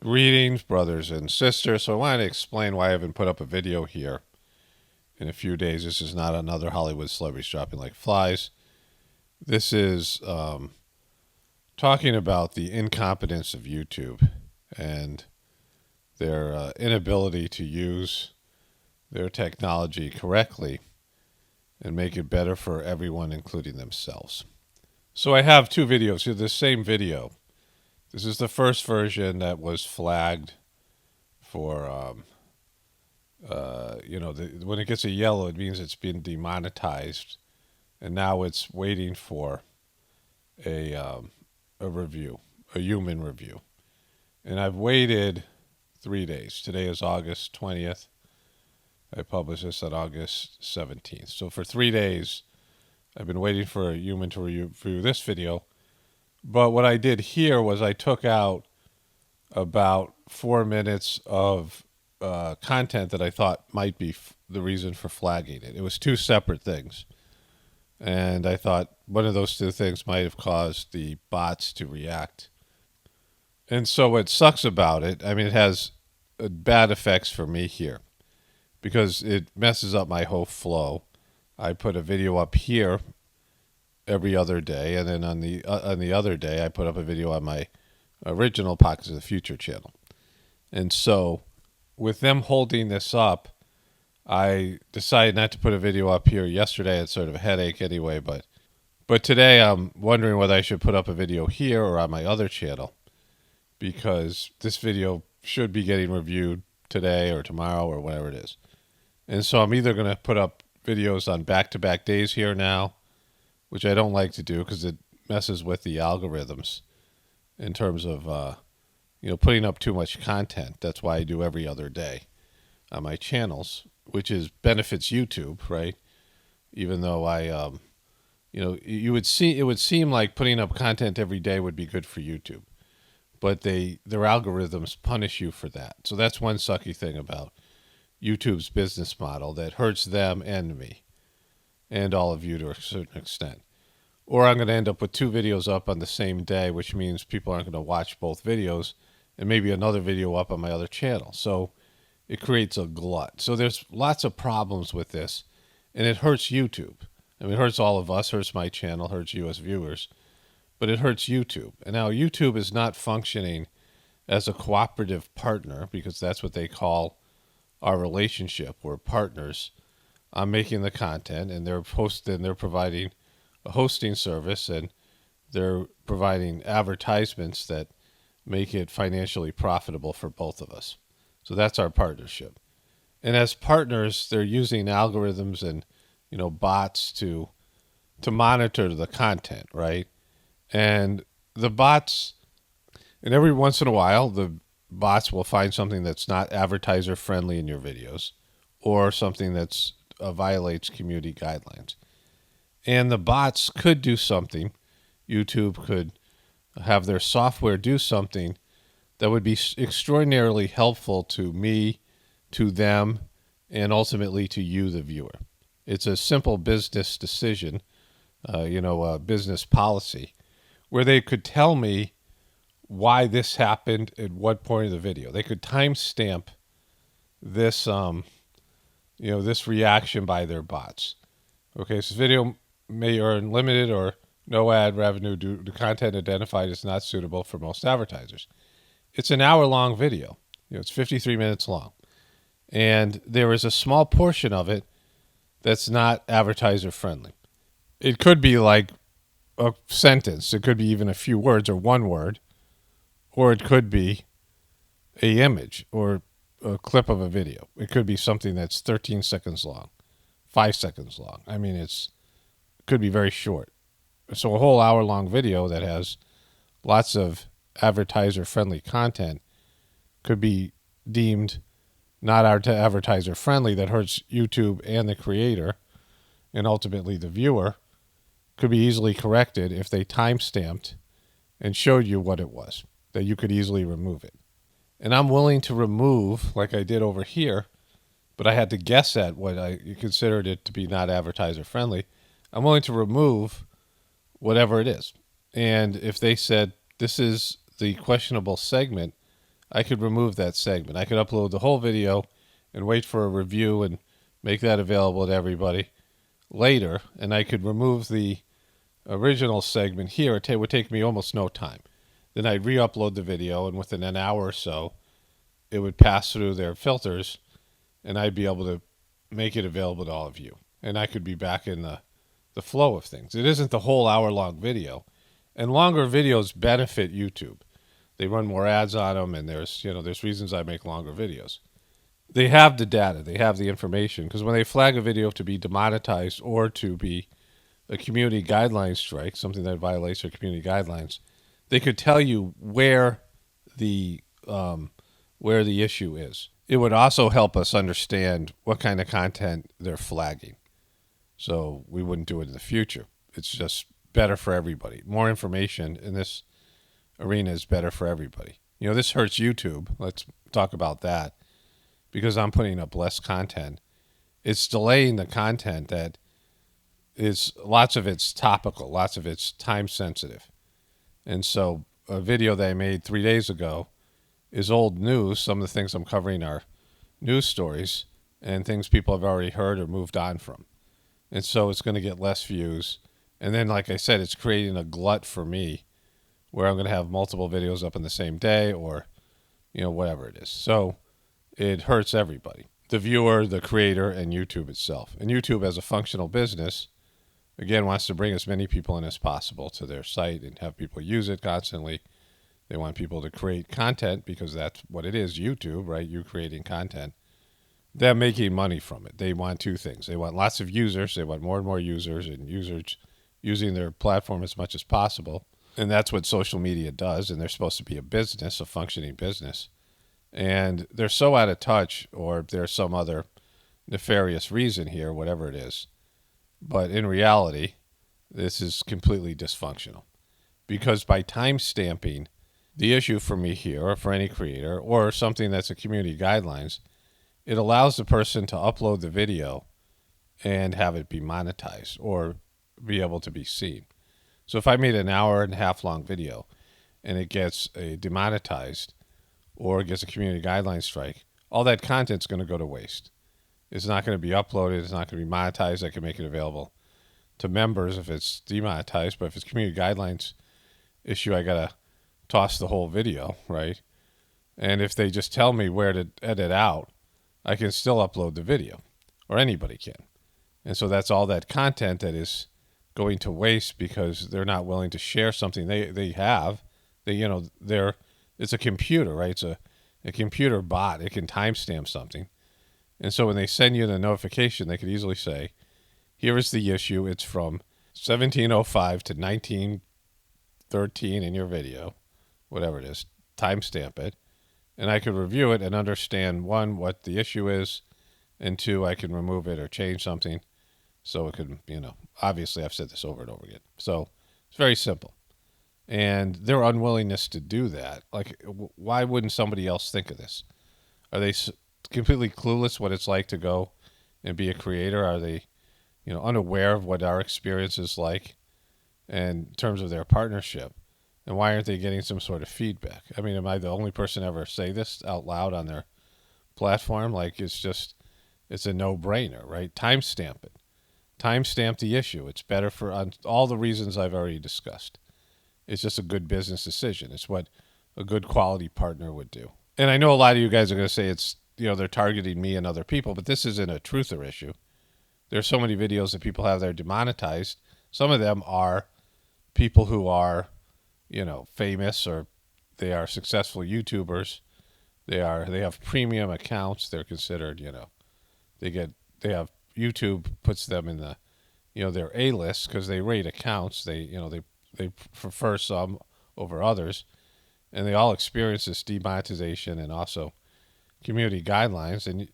Greetings, brothers and sisters. So I wanted to explain why I haven't put up a video here in a few days. This is not another Hollywood celebrities dropping like flies. This is talking about the incompetence of YouTube and their inability to use their technology correctly and make it better for everyone, including themselves. So I have two videos here, the same video. This is the first version that was flagged for, when it gets a yellow, it means it's been demonetized. And now it's waiting for a review, a human review. And I've waited 3 days. Today is August 20th. I published this on August 17th. So for 3 days, I've been waiting for a human to review this video. But what I did here was I took out about 4 minutes of content that I thought might be the reason for flagging it. It was two separate things. And I thought one of those two things might have caused the bots to react. And so what sucks about it, I mean, it has bad effects for me here because it messes up my whole flow. I put a video up here every other day, and then on the other day, I put up a video on my original Pockets of the Future channel. And so with them holding this up, I decided not to put a video up here yesterday. It's sort of a headache anyway, but today I'm wondering whether I should put up a video here or on my other channel, because this video should be getting reviewed today or tomorrow or whatever it is. And so I'm either going to put up videos on back-to-back days here now, which I don't like to do because it messes with the algorithms in terms of, putting up too much content. That's why I do every other day on my channels, which benefits YouTube, right? Even though it would seem like putting up content every day would be good for YouTube, but their algorithms punish you for that. So that's one sucky thing about YouTube's business model that hurts them and me and all of you to a certain extent. Or I'm going to end up with two videos up on the same day, which means people aren't going to watch both videos, and maybe another video up on my other channel. So it creates a glut. So there's lots of problems with this, and it hurts YouTube. I mean, it hurts all of us, hurts my channel, hurts you as viewers, but it hurts YouTube. And now YouTube is not functioning as a cooperative partner, because that's what they call our relationship. We're partners. I'm making the content, and they're providing a hosting service, and they're providing advertisements that make it financially profitable for both of us. So that's our partnership. And as partners, they're using algorithms and bots to monitor the content, right? And the bots, and every once in a while, the bots will find something that's not advertiser friendly in your videos, or something that's violates community guidelines. And the bots could do something. YouTube could have their software do something that would be extraordinarily helpful to me, to them, and ultimately to you, the viewer. It's a simple business decision, a business policy, where they could tell me why this happened at what point of the video. They could timestamp this, this reaction by their bots. Okay, so this video may earn limited or no ad revenue due to content identified as not suitable for most advertisers. It's an hour-long video. It's 53 minutes long. And there is a small portion of it that's not advertiser-friendly. It could be like a sentence. It could be even a few words or one word. Or it could be an image or a clip of a video. It could be something that's 13 seconds long, 5 seconds long. I mean, it could be very short. So a whole hour-long video that has lots of advertiser-friendly content could be deemed not advertiser-friendly, that hurts YouTube and the creator, and ultimately the viewer. Could be easily corrected if they time-stamped and showed you what it was, that you could easily remove it. And I'm willing to remove, like I did over here, but I had to guess at what I considered it to be not advertiser-friendly. I'm willing to remove whatever it is. And if they said, this is the questionable segment, I could remove that segment. I could upload the whole video and wait for a review and make that available to everybody later, and I could remove the original segment here. It would take me almost no time. Then I'd re-upload the video, and within an hour or so, it would pass through their filters, and I'd be able to make it available to all of you. And I could be back in the flow of things. It isn't the whole hour-long video. And longer videos benefit YouTube. They run more ads on them, and there's reasons I make longer videos. They have the data. They have the information. Because when they flag a video to be demonetized or to be a community guidelines strike, something that violates their community guidelines, they could tell you where the issue is. It would also help us understand what kind of content they're flagging, so we wouldn't do it in the future. It's just better for everybody. More information in this arena is better for everybody. This hurts YouTube. Let's talk about that, because I'm putting up less content. It's delaying the content that is, lots of it's topical, lots of it's time sensitive. And so a video that I made 3 days ago is old news. Some of the things I'm covering are news stories and things people have already heard or moved on from. And so it's going to get less views. And then, like I said, it's creating a glut for me where I'm going to have multiple videos up in the same day, or, whatever it is. So it hurts everybody, the viewer, the creator, and YouTube itself. And YouTube, as a functional business, again, wants to bring as many people in as possible to their site and have people use it constantly. They want people to create content, because that's what it is, YouTube, right? You creating content. They're making money from it. They want two things. They want lots of users. They want more and more users, and users using their platform as much as possible. And that's what social media does. And they're supposed to be a business, a functioning business. And they're so out of touch, or there's some other nefarious reason here, whatever it is. But in reality, this is completely dysfunctional, because by time stamping, the issue for me here, or for any creator, or something that's a community guidelines, it allows the person to upload the video and have it be monetized or be able to be seen. So if I made an hour and a half long video and it gets demonetized or gets a community guidelines strike, all that content's going to go to waste. It's not going to be uploaded. It's not going to be monetized. I can make it available to members if it's demonetized. But if it's community guidelines issue, I got to toss the whole video, right? And if they just tell me where to edit out, I can still upload the video, or anybody can. And so that's all that content that is going to waste, because they're not willing to share something they have. It's a computer, right? It's a computer bot. It can timestamp something. And so when they send you the notification, they could easily say, here is the issue. It's from 1705 to 1913 in your video, whatever it is, timestamp it. And I could review it and understand, one, what the issue is, and two, I can remove it or change something. So it could, obviously I've said this over and over again. So it's very simple. And their unwillingness to do that, like, why wouldn't somebody else think of this? Are they completely clueless what it's like to go and be a creator? Are they, unaware of what our experience is like in terms of their partnership? And why aren't they getting some sort of feedback? I mean, am I the only person to ever say this out loud on their platform? Like, it's a no-brainer, right? Timestamp it. Timestamp the issue. It's better for all the reasons I've already discussed. It's just a good business decision. It's what a good quality partner would do. And I know a lot of you guys are going to say it's, they're targeting me and other people, but this isn't a truther issue. There's so many videos that people have that are demonetized. Some of them are people who are, famous, or they are successful YouTubers. They have premium accounts. They're considered, they have, YouTube puts them in the, their A-list because they rate accounts. They prefer some over others, and they all experience this demonetization and also community guidelines. And,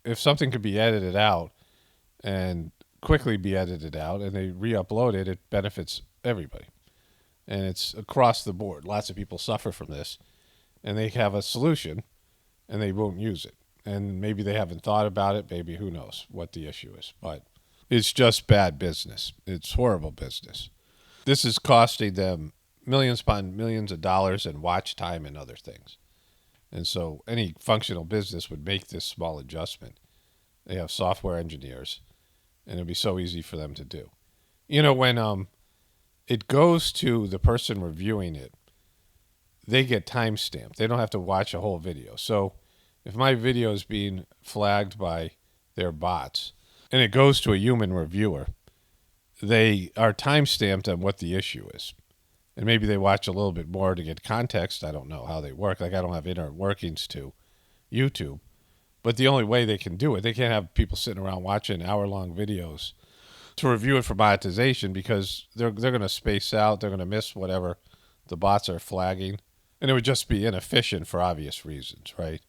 if something could be edited out and quickly be edited out and they re-upload it, it benefits everybody. And it's across the board. Lots of people suffer from this, and they have a solution, and they won't use it. And maybe they haven't thought about it. Maybe, who knows what the issue is. But it's just bad business. It's horrible business. This is costing them millions upon millions of dollars in watch time and other things. And so any functional business would make this small adjustment. They have software engineers, and it'd be so easy for them to do. When it goes to the person reviewing it, they get timestamped. They don't have to watch a whole video. So if my video is being flagged by their bots and it goes to a human reviewer, they are timestamped on what the issue is. And maybe they watch a little bit more to get context. I don't know how they work. Like, I don't have inner workings to YouTube. But the only way they can do it, they can't have people sitting around watching hour-long videos to review it for monetization, because they're going to space out. They're going to miss whatever the bots are flagging. And it would just be inefficient for obvious reasons, right?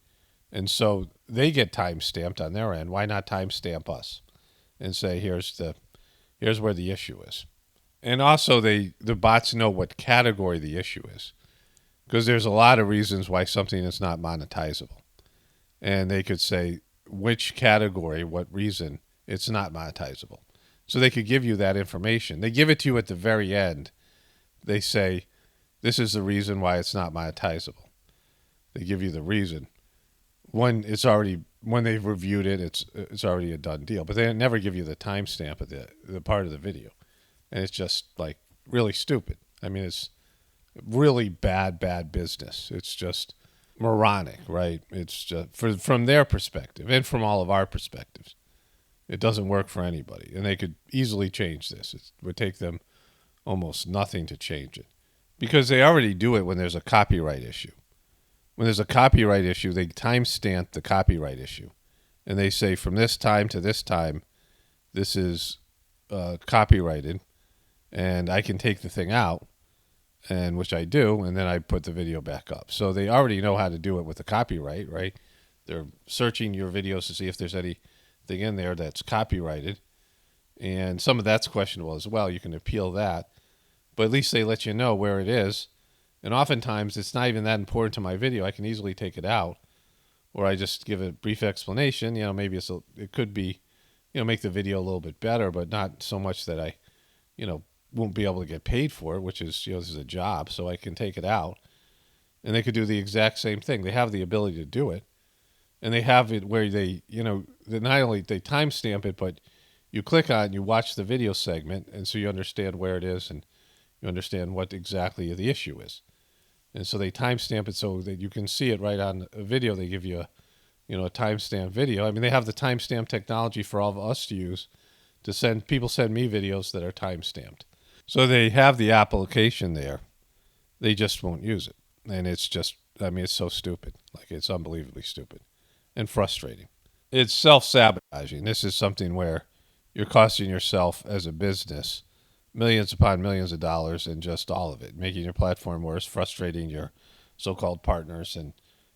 And so they get time-stamped on their end. Why not time-stamp us and say, here's where the issue is? And also, the bots know what category the issue is, because there's a lot of reasons why something is not monetizable. And they could say which category, what reason it's not monetizable. So they could give you that information. They give it to you at the very end. They say, this is the reason why it's not monetizable. They give you the reason. When they've reviewed it, it's already a done deal. But they never give you the timestamp of the part of the video. And it's just like really stupid. I mean, it's really bad business. It's just moronic, right? It's just from their perspective and from all of our perspectives. It doesn't work for anybody. And they could easily change this. It would take them almost nothing to change it, because they already do it when there's a copyright issue. When there's a copyright issue, they timestamp the copyright issue. And they say, from this time to this time, this is copyrighted, and I can take the thing out, and which I do, and then I put the video back up. So they already know how to do it with the copyright, right? They're searching your videos to see if there's anything in there that's copyrighted, and some of that's questionable as well. You can appeal that, but at least they let you know where it is. And oftentimes it's not even that important to my video. I can easily take it out, or I just give a brief explanation. Maybe it could be, make the video a little bit better, but not so much that I, won't be able to get paid for it, which is, this is a job, so I can take it out. And they could do the exact same thing. They have the ability to do it. And they have it where they not only they timestamp it, but you click on it, you watch the video segment, and so you understand where it is, and you understand what exactly the issue is. And so they timestamp it so that you can see it right on a video. They give you a timestamp video. I mean, they have the timestamp technology for all of us to use to send me videos that are timestamped. So they have the application there. They just won't use it. And it's just, it's so stupid. Like, it's unbelievably stupid and frustrating. It's self-sabotaging. This is something where you're costing yourself as a business millions upon millions of dollars, and just all of it, making your platform worse, frustrating your so-called partners, and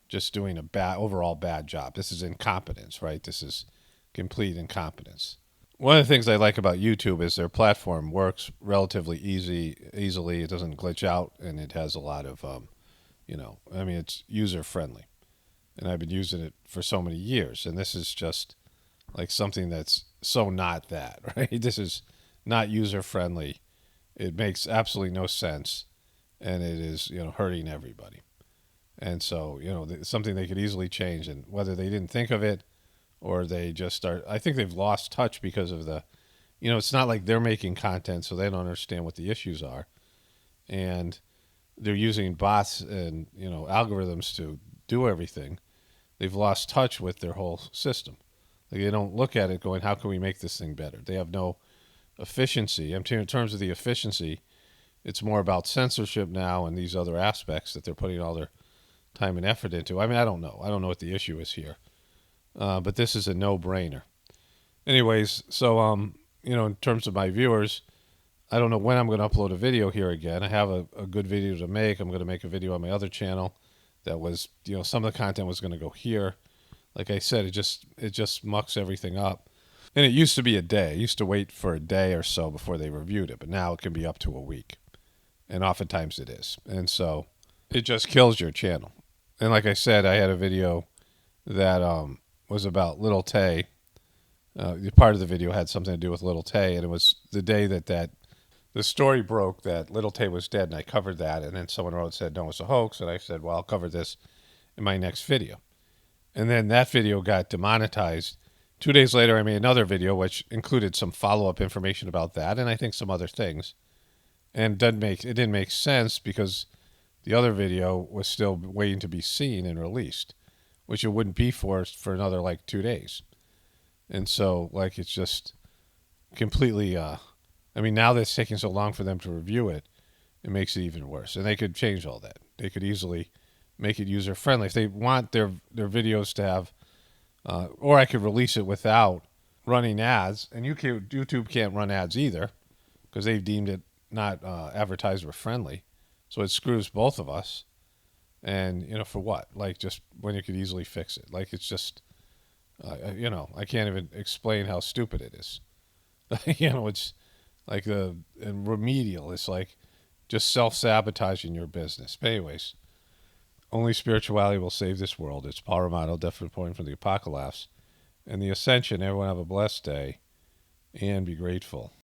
just doing overall bad job. This is incompetence, right? This is complete incompetence. One of the things I like about YouTube is their platform works relatively easily. It doesn't glitch out, and it has a lot of, it's user-friendly. And I've been using it for so many years, and this is just like something that's so not that, right? This is not user-friendly. It makes absolutely no sense, and it is, hurting everybody. And so, it's something they could easily change, and whether they didn't think of it or they just start, I think they've lost touch because of it's not like they're making content, so they don't understand what the issues are. And they're using bots and, algorithms to do everything. They've lost touch with their whole system. Like, they don't look at it going, how can we make this thing better? They have no efficiency. In terms of the efficiency, it's more about censorship now and these other aspects that they're putting all their time and effort into. I mean, I don't know. I don't know what the issue is here. But this is a no-brainer. Anyways, so, in terms of my viewers, I don't know when I'm going to upload a video here again. I have a good video to make. I'm going to make a video on my other channel that was, some of the content was going to go here. Like I said, it just mucks everything up. And it used to be a day. I used to wait for a day or so before they reviewed it, but now it can be up to a week. And oftentimes it is. And so it just kills your channel. And like I said, I had a video that was about Little Tay. Part of the video had something to do with Little Tay, and it was the day that the story broke that Little Tay was dead, and I covered that. And then someone said, no, it's a hoax. And I said, well, I'll cover this in my next video. And then that video got demonetized. 2 days later, I made another video which included some follow-up information about that, and I think some other things. And it didn't make sense because the other video was still waiting to be seen and released, which it wouldn't be for another like 2 days. And so like it's just completely I mean, now that it's taking so long for them to review it, it makes it even worse. And they could change all that. They could easily make it user friendly if they want their videos to have or I could release it without running ads. And YouTube can't run ads either because they've deemed it not advertiser friendly. So it screws both of us. And, you know, for what? Like, just when you could easily fix it. Like, it's just, you know, I can't even explain how stupid it is. You know, it's like and remedial. It's like just self-sabotaging your business. But anyways, only spirituality will save this world. It's Paul Romano, definite point from the Apocalypse and the Ascension. Everyone have a blessed day and be grateful.